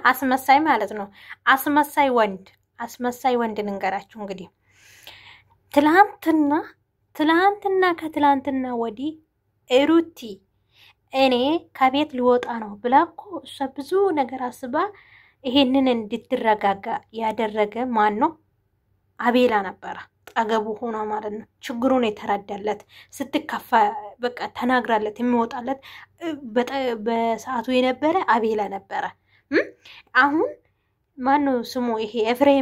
አስመሳይ ማለት ነው። አስመሳይ ወንድ ንገራችሁ እንግዲህ ትላንትና ከትላንትና ወዲህ ሩቲ እኔ ከቤት ልወጣ ነው ብላ እኮ እሷ ብዙ ነገር አስባ ይሄንን እንድትረጋጋ ያደረገ ማን ነው? አቤላ ነበረ። አገቡ ሆኖ ማለት ነው። ችግሩን የተረዳለት ስትከፋ በቃ ተናግራለት የሚወጣለት በሰዓቱ የነበረ አቤላ ነበረ። አሁን ማን ነው ስሙ? ይሄ ኤፍሬም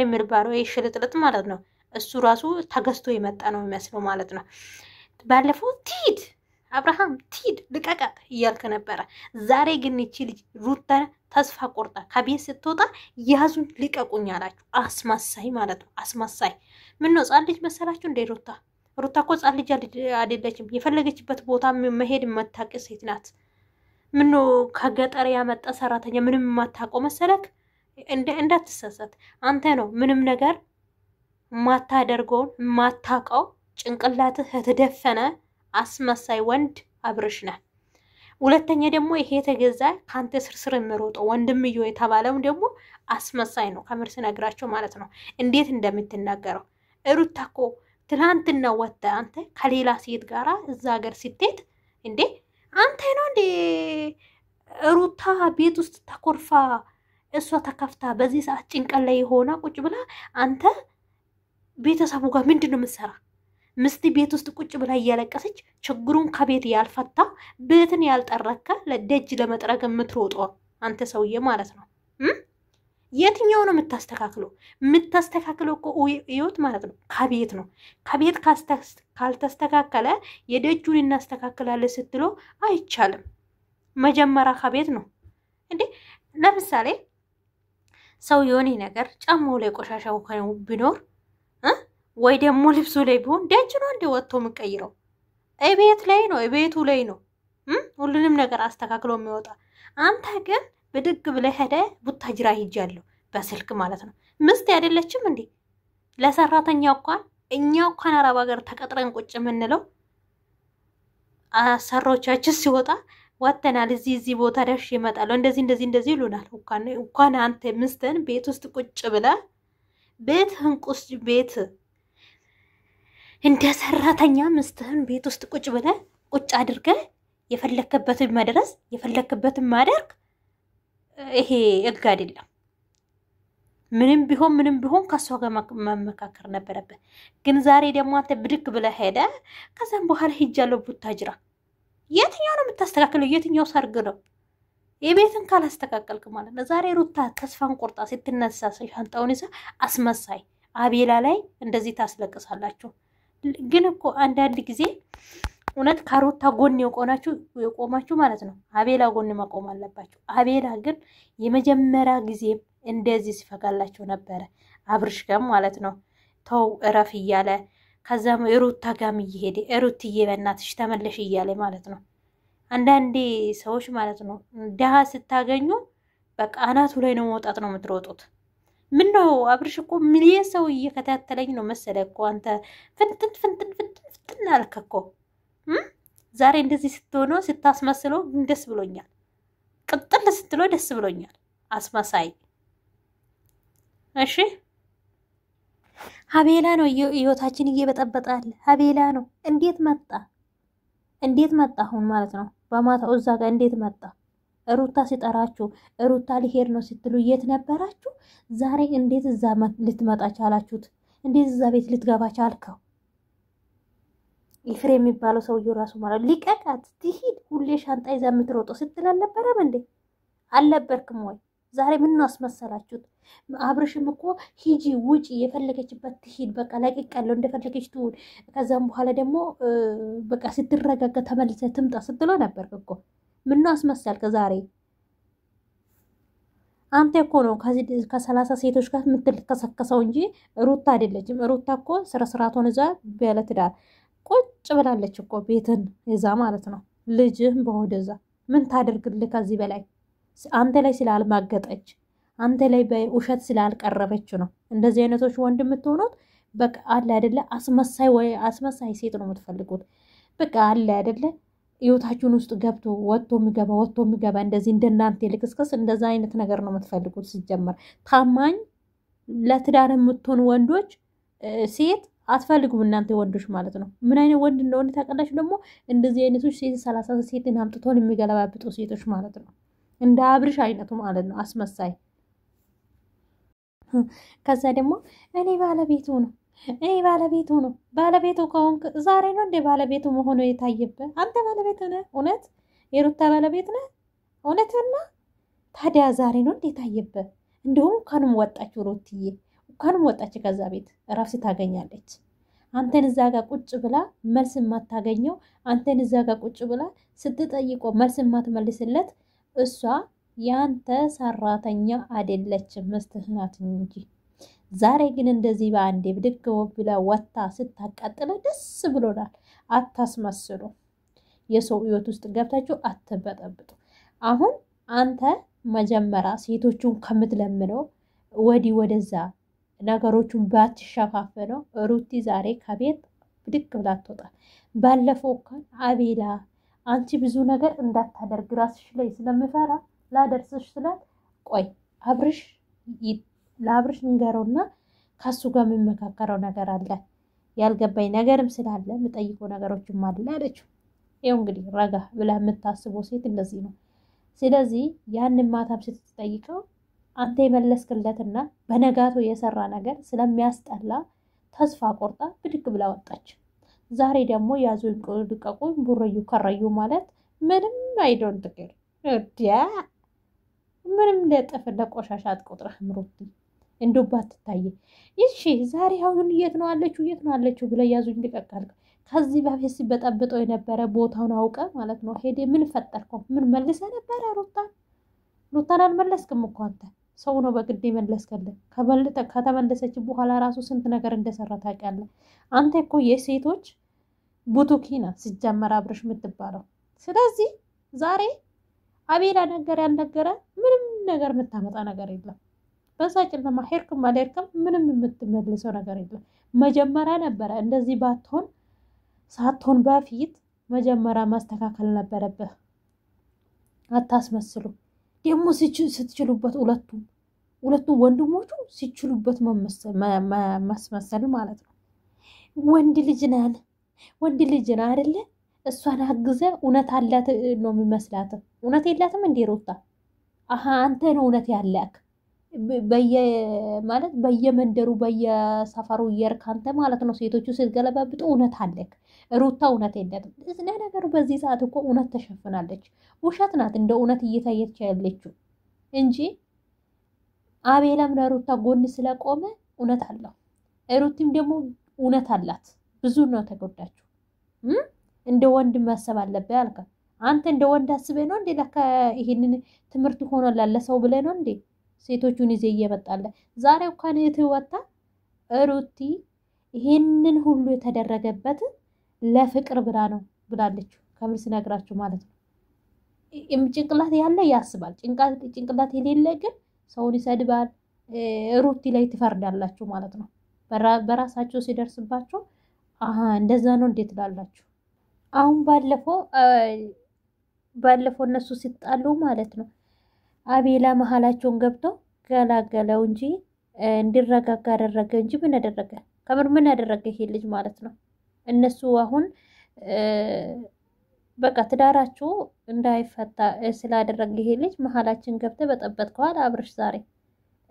የሚባለው ይሄ ሽልጥልጥ ማለት ነው። እሱ ራሱ ተገዝቶ የመጣ ነው የሚመስለው ማለት ነው። ባለፈው አብርሃም ልቀቃት እያልክ ነበረ። ዛሬ ግን ይቺ ልጅ ሩታ ተስፋ ቆርጣ ከቤት ስትወጣ ያዙን ልቀቁኝ አላችሁ። አስመሳይ ማለት ነው። አስመሳይ ምን ነው? ጻን ልጅ መሰላችሁ እንደ ሩታ እኮ ጻን ልጅ አይደለችም። የፈለገችበት ቦታ መሄድ የማታውቅ ሴት ናት። ምን ነው ከገጠር ያመጣ ሰራተኛ ምንም የማታውቀው መሰለክ? እንዳትሰሰት አንተ ነው ምንም ነገር ማታደርገውን ማታውቀው ጭንቅላትህ የተደፈነ አስመሳይ ወንድ አብርሽ ነህ። ሁለተኛ ደግሞ ይሄ ተገዛ ካንተ ስርስር የሚሮጠው ወንድምዮ የተባለው ደግሞ አስመሳይ ነው። ከምር ስነግራቸው ማለት ነው እንዴት እንደምትናገረው። ሩታ እኮ ትላንትና ወጣ አንተ ከሌላ ሴት ጋራ እዛ ሀገር ስትሄድ እንዴ አንተ ነው እንዴ ሩታ ቤት ውስጥ ተኮርፋ እሷ ተከፍታ በዚህ ሰዓት ጭንቀት ላይ ሆና ቁጭ ብላ አንተ ቤተሰቡ ጋር ምንድነው የምትሰራ? ምስት ቤት ውስጥ ቁጭ ብላ እያለቀሰች ችግሩን ከቤት ያልፈታ ቤትን ያልጠረከ ለደጅ ለመጥረግ የምትሮጠው አንተ ሰውዬ ማለት ነው። የትኛው ነው የምታስተካክለው? የምታስተካክለው እኮ ህይወት ማለት ነው ከቤት ነው። ከቤት ካልተስተካከለ የደጁን እናስተካክላለን ስትሎ አይቻልም። መጀመሪያ ከቤት ነው እንዴ። ለምሳሌ ሰው የሆነ ነገር ጫማው ላይ ቆሻሻው ቢኖር ወይ ደግሞ ልብሱ ላይ ቢሆን ደጅ ነው እንደ ወጥቶ የምቀይረው? ቤት ላይ ነው፣ ቤቱ ላይ ነው ሁሉንም ነገር አስተካክሎ የሚወጣ። አንተ ግን ብድግ ብለህ ሄደ ቡታጅራ ሂጃለሁ በስልክ ማለት ነው። ምስት አይደለችም እንዴ? ለሰራተኛ እንኳን እኛው እንኳን አረብ ሀገር ተቀጥረን ቁጭ የምንለው አሰሮቻችን ሲወጣ ወተናል እዚህ ቦታ ደርሽ ይመጣሉ እንደዚህ ይሉናል። እንኳን አንተ ምስተን ቤት ውስጥ ቁጭ ብለ ቤት እንደ ሰራተኛ ምስትህን ቤት ውስጥ ቁጭ ብለ ቁጭ አድርገ የፈለከበትን መድረስ የፈለከበትን ማደርግ ይሄ እግ አይደለም። ምንም ቢሆን ከሷ ጋር መመካከር ነበረበት። ግን ዛሬ ደግሞ አንተ ብድግ ብለ ሄደ ከዛም በኋላ ሂጃለሁ ቡታጅራ። የትኛው ነው የምታስተካክለው? የትኛው ሰርግ ነው? የቤትን ካላስተካከልክ ማለት ነው። ዛሬ ሩታ ተስፋን ቆርጣ ስትነሳ ሻንጣውን ይዛ አስመሳይ አቤላ ላይ እንደዚህ ታስለቅሳላችሁ። ግን እኮ አንዳንድ ጊዜ እውነት ከሩታ ጎን የቆማችሁ ማለት ነው አቤላ ጎን መቆም አለባችሁ። አቤላ ግን የመጀመሪያ ጊዜ እንደዚህ ሲፈጋላችሁ ነበረ አብርሽ ጋር ማለት ነው። ተው እረፍ እያለ ከዛም ሩታ ጋም እየሄደ ሩትዬ በእናትሽ ተመለሽ እያለ ማለት ነው። አንዳንዴ ሰዎች ማለት ነው ደሃ ስታገኙ በቃ አናቱ ላይ ነው መውጣት ነው የምትሮጡት። ምን ነው አብርሽ እኮ ሚሊየን ሰው እየከታተለኝ ነው መሰለ እኮ አንተ ፍንጥን አልክ እኮ። ዛሬ እንደዚህ ስትሆነው ስታስመስለው ደስ ብሎኛል። ቅጥል ስትለው ደስ ብሎኛል። አስመሳይ እሺ አቤላ ነው ህይወታችን እየበጠበጣል። አቤላ ነው እንዴት መጣ አሁን ማለት ነው። በማታው እዛ ጋር እንዴት መጣ? ሩታ ሲጠራችሁ ሩታ ሊሄድ ነው ስትሉ የት ነበራችሁ? ዛሬ እንዴት እዛ ልትመጣ ቻላችሁት? እንዴት እዛ ቤት ልትገባ ቻልከው? ኤፍሬም የሚባለው ሰውዬው ራሱ ማለት ሊቀቃት ትሂድ ሁሌ ሻንጣ ይዛ የምትሮጠው ስትል አልነበረም እንዴ? አልነበርክም ወይ? ዛሬ ምን ነው አስመሰላችሁት? አብርሽም እኮ ሂጂ ውጪ የፈለገችበት ትሂድ በቃ ለቅቃለሁ እንደፈለገች ትሁን። ከዛም በኋላ ደግሞ በቃ ስትረጋጋ ተመልሰ ትምጣ ስትሎ ነበር እኮ። ምን ነው አስመሰልክ? ዛሬ አንተ እኮ ነው ከ30 ሴቶች ጋር የምትልከሰከሰው እንጂ ሩታ አይደለችም። ሩታ እኮ ስርዓቷን እዛ በለትዳር ቁጭ ብላለች እኮ ቤትን ይዛ ማለት ነው። ልጅህም በሆደዛ ምን ታደርግልህ ከዚህ በላይ? አንተ ላይ ስላልማገጠች አንተ ላይ በውሸት ስላልቀረበች ነው እንደዚህ አይነቶች ወንድ የምትሆኑት። በቃ አለ አይደለ አስመሳይ ሴት ነው የምትፈልጉት። በቃ አለ አይደለ ህይወታችሁን ውስጥ ገብቶ ወጥቶ የሚገባ እንደዚህ እንደናንተ ልክስክስ እንደዛ አይነት ነገር ነው የምትፈልጉት። ሲጀመር ታማኝ ለትዳር የምትሆኑ ወንዶች ሴት አትፈልጉም እናንተ ወንዶች ማለት ነው። ምን አይነት ወንድ እንደሆነ ታውቃላችሁ? ደግሞ እንደዚህ አይነቶች ሴት 30 ሴትን አምጥቶን የሚገለባብጡ ሴቶች ማለት ነው። እንደ አብርሽ አይነቱ ማለት ነው አስመሳይ። ከዛ ደግሞ እኔ ባለቤቱ ነው ባለቤቱ ከሆንክ ዛሬ ነው እንደ ባለቤቱ መሆኑ የታየበት? አንተ ባለቤት ነህ? እውነት የሩታ ባለቤት ነህ? እውነትና ታዲያ ዛሬ ነው እንደ የታየበት? እንደውም እንኳንም ወጣች ሩትዬ፣ እንኳንም ወጣች ከዛ ቤት እረፍት ታገኛለች። አንተን እዛ ጋር ቁጭ ብላ መልስ የማታገኘው አንተን እዛ ጋር ቁጭ ብላ ስትጠይቆ መልስ የማትመልስለት እሷ ያንተ ሰራተኛ አይደለችም ሚስትህ ናት እንጂ። ዛሬ ግን እንደዚህ በአንዴ ብድግ ብላ ወጣ ስታቃጥለ ደስ ብሎናል። አታስመስሉ። የሰው ህይወት ውስጥ ገብታችሁ አትበጠብጡ። አሁን አንተ መጀመሪያ ሴቶቹን ከምትለምነው ወዲህ ወደዛ ነገሮቹን ባትሸፋፈነው ሩቲ ዛሬ ከቤት ብድግ ብላ ትወጣ። ባለፈው እንኳን አቤላ አንቺ ብዙ ነገር እንዳታደርግ ራስሽ ላይ ስለምፈራ ላደርስሽ ስላት ቆይ አብርሽ ለአብርሽ ንገረውና ከሱ ጋር የሚመካከረው ነገር አለ ያልገባኝ ነገርም ስላለ የምጠይቀው ነገሮችም አለ አለችው። ይኸው እንግዲህ ረጋ ብላ የምታስበው ሴት እንደዚህ ነው። ስለዚህ ያንን ማታም ስትጠይቀው አንተ የመለስክለትና በነጋቱ የሰራ ነገር ስለሚያስጠላ ተስፋ ቆርጣ ብድግ ብላ ወጣች። ዛሬ ደግሞ ያዙ ልቀቁኝ ቡረዩ ከረዩ ማለት ምንም አይዶን ጥቅር እዲያ ምንም ለጠፍ ለቆሻሻ አትቆጥረህም ሩቲ እንዱባት ትታይ። እሺ ዛሬ አሁን የት ነው አለችው ብለ ያዙኝ ልቀቃል። ከዚህ በፊት ሲበጠብጠው የነበረ ቦታውን አውቀ ማለት ነው ሄዴ ምን ፈጠርከው? ምን መልሰ ነበረ? ሩታን አልመለስክም እኮ አንተ ሰው ነው በግድ መለስከልን። ከተመለሰች በኋላ ራሱ ስንት ነገር እንደሰራ ታውቃለህ። አንተ እኮ የሴቶች ቡቱኪና ሲጀመር አብርሽ የምትባለው። ስለዚህ ዛሬ አቤላ ነገር ያልነገረ ምንም ነገር የምታመጣ ነገር የለም። በዛ ጨለማ ሄድክም አልሄድክም ምንም የምትመልሰው ነገር የለም። መጀመሪያ ነበረ እንደዚህ ሳትሆን በፊት መጀመሪያ ማስተካከል ነበረብህ። አታስመስሉ። ደግሞ ስትችሉበት ሁለቱም ወንድሞቹ ሲችሉበት ማስመሰል ማለት ነው። ወንድ ልጅ ነህ አይደለ? እሷን አግዘ እውነት አላት ነው የሚመስላት። እውነት የላትም እንዴ ሩታ? አንተ ነው እውነት ያለክ ማለት በየመንደሩ በየሰፈሩ እየርካንተ ማለት ነው። ሴቶቹ ስትገለባብጡ እውነት አለክ። ሩታ እውነት የላትም። ነገሩ በዚህ ሰዓት እኮ እውነት ተሸፍናለች። ውሸት ናት እንደ እውነት እየታየች ያለችው እንጂ አቤላም ለሩታ ጎን ስለቆመ እውነት አለው። ሩቲም ደግሞ እውነት አላት። ብዙ ነው ተጎዳችሁ። እንደ ወንድ ማሰብ አለበት አልከ። አንተ እንደ ወንድ አስበህ ነው እንዴ? ለካ ይሄንን ትምህርት ሆኖላል ለሰው ብለህ ነው እንዴ ሴቶቹን ይዘህ እየመጣለ? ዛሬ እንኳን እህትወታ ሩቲ ይሄንን ሁሉ የተደረገበት ለፍቅር ብላ ነው ብላለች። ከምር ስነግራችሁ ማለት ነው። ጭንቅላት ያለ ያስባል፣ ጭንቅላት የሌለ ግን ሰውን ይሰድባል። ሩቲ ላይ ትፈርዳላችሁ ማለት ነው። በራሳቸው ሲደርስባቸው እንደዛ ነው እንዴት ትላላችሁ? አሁን ባለፈው እነሱ ሲጣሉ ማለት ነው አቤላ መሀላቸውን ገብተው ገላገለው እንጂ እንዲረጋጋ አደረገ እንጂ ምን አደረገ? ከምር ምን ያደረገ ይሄ ልጅ ማለት ነው። እነሱ አሁን በቃ ትዳራቸው እንዳይፈታ ስላደረገ ይሄ ልጅ መሀላችን ገብተ በጠበጥከዋል አብርሽ። ዛሬ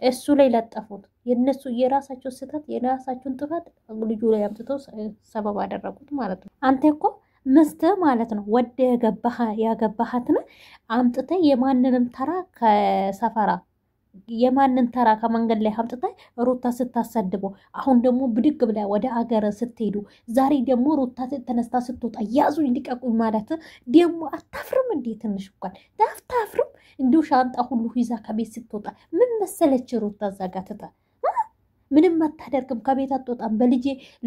እሱ ላይ ለጠፉት። የነሱ የራሳቸው ስህተት የራሳቸውን ጥፋት ልጁ ላይ አምጥተው ሰበብ አደረጉት ማለት ነው። አንተ እኮ ምስት ማለት ነው ወደ ያገባሃትን አምጥተ የማንንም ተራ ከሰፈራ የማንን ተራ ከመንገድ ላይ አምጥተ ሩታ ስታሰድበው፣ አሁን ደግሞ ብድግ ብላ ወደ አገር ስትሄዱ፣ ዛሬ ደግሞ ሩታ ተነስታ ስትወጣ ያዙ እንዲቀቁኝ ማለት ደግሞ አታፍርም እንዴ? ትንሽ እንኳን አታፍርም? እንዲሁ ሻንጣ ሁሉ ይዛ ከቤት ስትወጣ ምን መሰለች ሩታ ዘጋትታ ምንም አታደርግም። ከቤት አትወጣም።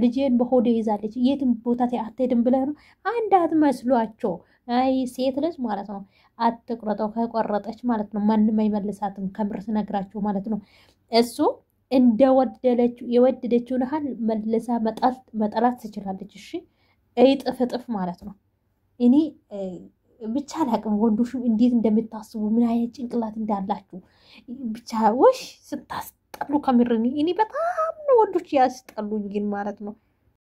ልጄን በሆዴ ይዛለች የትም ቦታ አትሄድም ብለህ ነው? አንድ አትመስሏቸው። አይ ሴት ልጅ ማለት ነው አትቁረጠው። ከቆረጠች ማለት ነው ማንም አይመልሳትም። ከምር ስነግራችሁ ማለት ነው እሱ የወደደችውን ያህል መልሳ መጠላት ትችላለች። እሺ እጥፍ ማለት ነው። እኔ ብቻ አላቅም ወንዶችም እንዴት እንደምታስቡ ምን አይነት ጭንቅላት እንዳላችሁ ብቻ ወሽ ስታስጠሉ ከምርኒ እኔ በጣም ነው ወንዶች ያስጠሉኝ ግን ማለት ነው